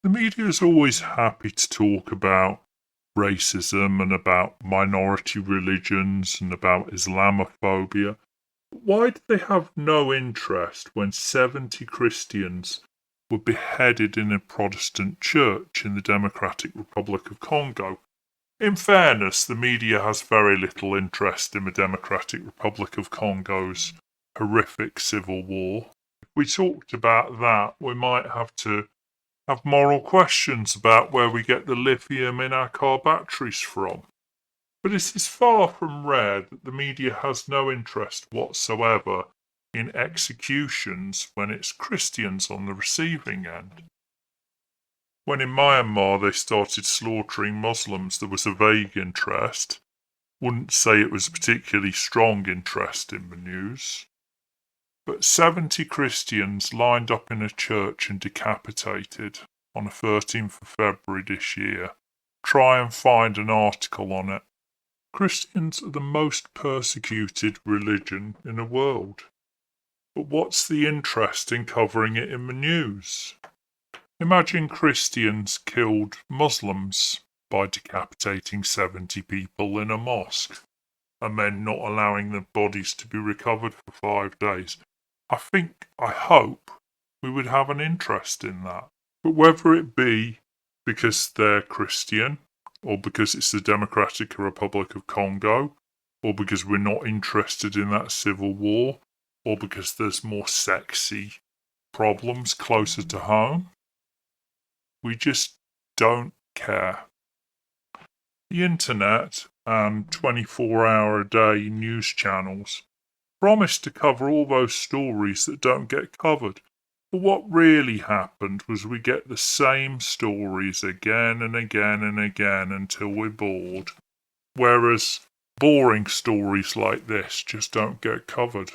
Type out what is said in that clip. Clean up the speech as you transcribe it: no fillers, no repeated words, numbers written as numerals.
The media is always happy to talk about racism and about minority religions and about Islamophobia. Why do they have no interest when 70 Christians were beheaded in a Protestant church in the Democratic Republic of Congo? In fairness, the media has very little interest in the Democratic Republic of Congo's horrific civil war. If we talked about that, we might have to have moral questions about where we get the lithium in our car batteries from. But it is far from rare that the media has no interest whatsoever in executions when it's Christians on the receiving end. When in Myanmar they started slaughtering Muslims, there was a vague interest. Wouldn't say it was a particularly strong interest in the news. But 70 Christians lined up in a church and decapitated on the 13th of February this year. Try and find an article on it. Christians are the most persecuted religion in the world. But what's the interest in covering it in the news? Imagine Christians killed Muslims by decapitating 70 people in a mosque and then not allowing the bodies to be recovered for 5 days. I hope we would have an interest in that. But whether it be because they're Christian, or because it's the Democratic Republic of Congo, or because we're not interested in that civil war, or because there's more sexy problems closer to home, we just don't care. The internet and 24-hour-a-day news channels promised to cover all those stories that don't get covered. But what really happened was we get the same stories again and again and again until we're bored. Whereas boring stories like this just don't get covered.